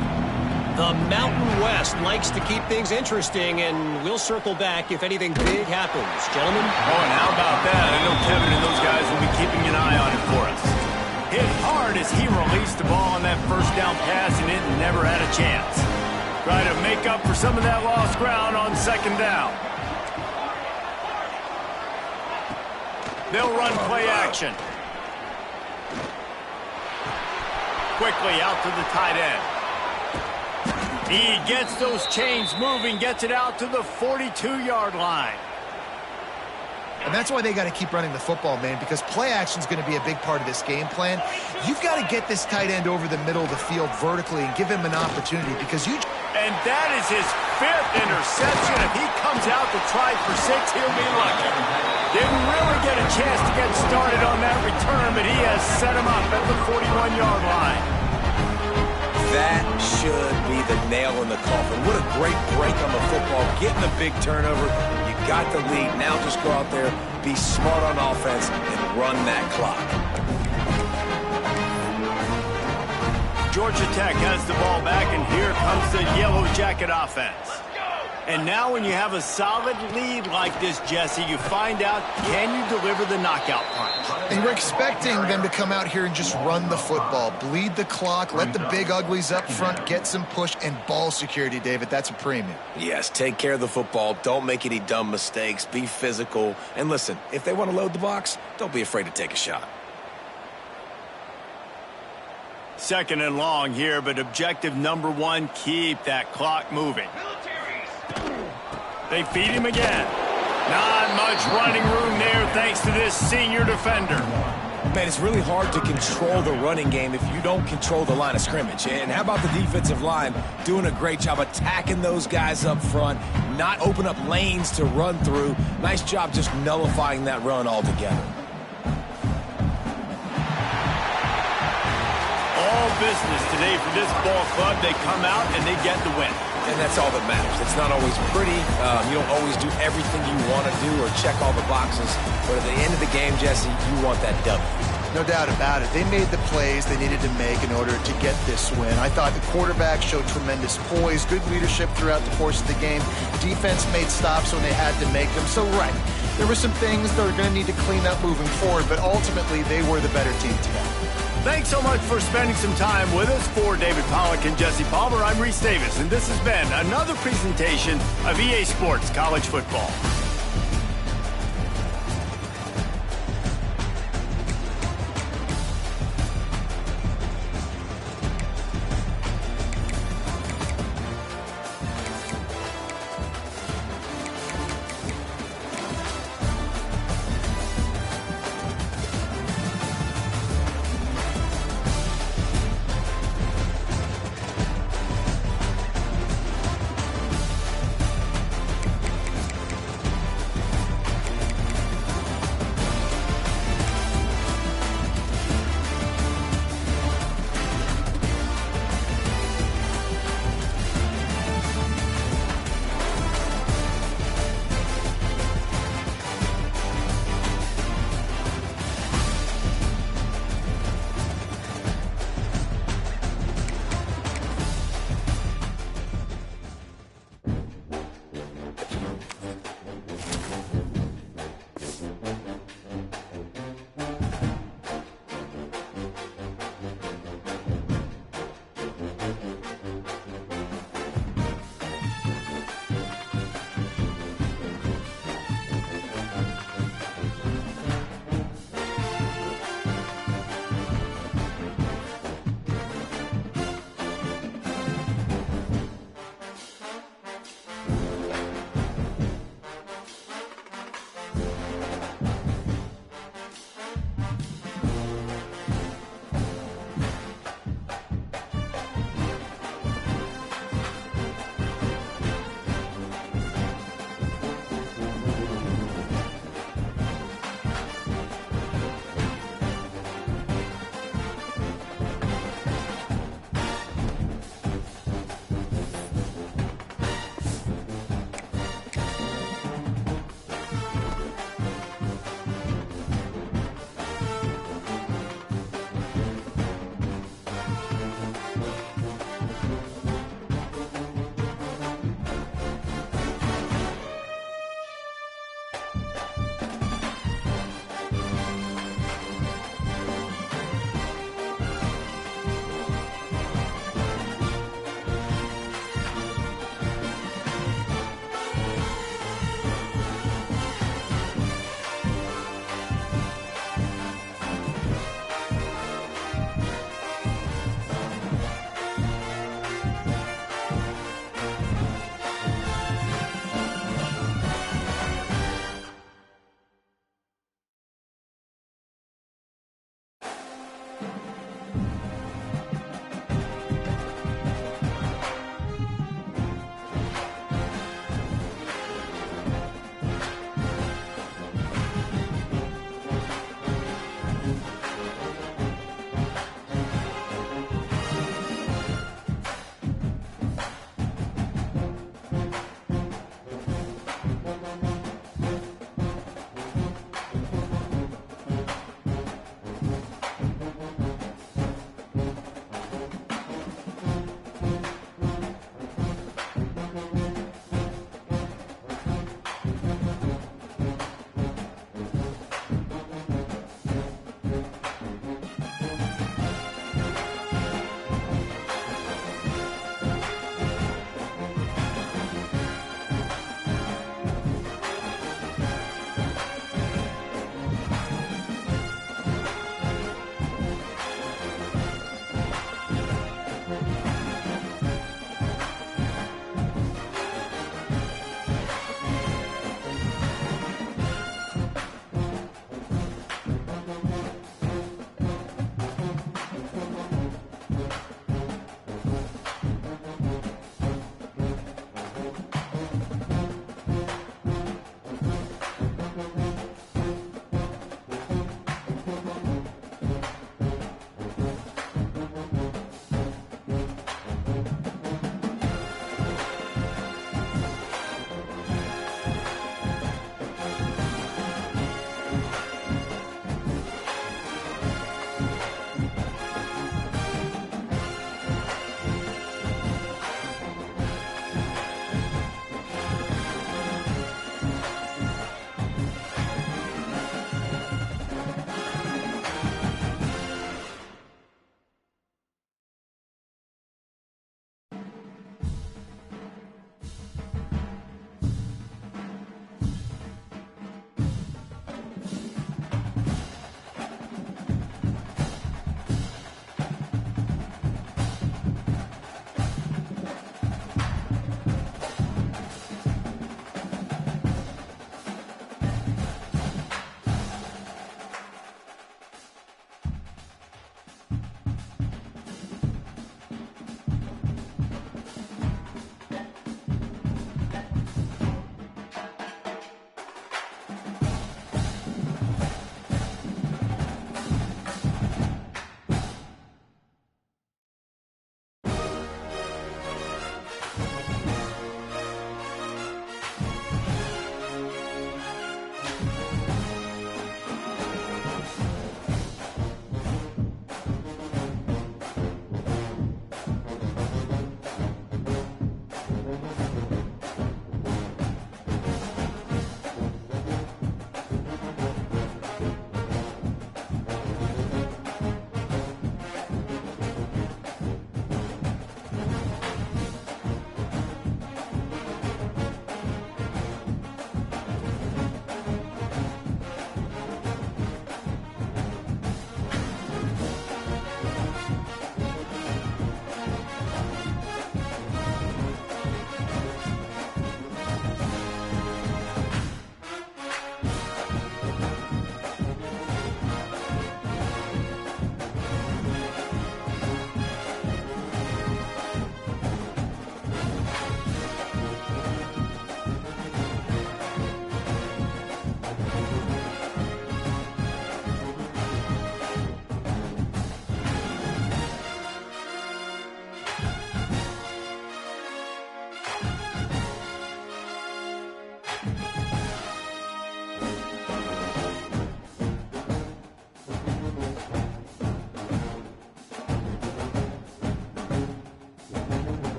The Mountain West likes to keep things interesting, and we'll circle back if anything big happens. Gentlemen? Oh, and how about that? I know Kevin and those guys will be keeping an eye on it for us. Hit hard as he released the ball on that 1st down pass, and it never had a chance. Try to make up for some of that lost ground on 2nd down. They'll run play action. Quickly out to the tight end. He gets those chains moving, gets it out to the 42-yard line. And that's why they got to keep running the football, man, because play action is going to be a big part of this game plan. You've got to get this tight end over the middle of the field vertically and give him an opportunity because you... And that is his 5th interception. If he comes out to try for 6, he'll be lucky. Didn't really get a chance to get started on that return, but he has set him up at the 41-yard line. That should be the nail in the coffin. What a great break on the football. Getting the big turnover. You got the lead. Now just go out there, be smart on offense, and run that clock. Georgia Tech has the ball back, and here comes the Yellow Jacket offense. And now when you have a solid lead like this, Jesse, you find out, can you deliver the knockout punch? And you're expecting them to come out here and just run the football, bleed the clock, let the big uglies up front get some push, and ball security, David. That's a premium. Yes, take care of the football. Don't make any dumb mistakes. Be physical. And listen, if they want to load the box, don't be afraid to take a shot. Second and long here, but objective number one, keep that clock moving. They feed him again. Not much running room there thanks to this senior defender. Man, it's really hard to control the running game if you don't control the line of scrimmage. And how about the defensive line doing a great job attacking those guys up front, not open up lanes to run through. Nice job just nullifying that run altogether. All business today for this ball club. They come out and they get the win. And that's all that matters. It's not always pretty. You don't always do everything you want to do or check all the boxes. But at the end of the game, Jesse, you want that W. No doubt about it. They made the plays they needed to make in order to get this win. I thought the quarterback showed tremendous poise, good leadership throughout the course of the game. Defense made stops when they had to make them. So, right, there were some things that are going to need to clean up moving forward, but ultimately they were the better team today. Thanks so much for spending some time with us. For David Pollack and Jesse Palmer, I'm Reese Davis, and this has been another presentation of EA Sports College Football.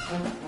Mm-hmm.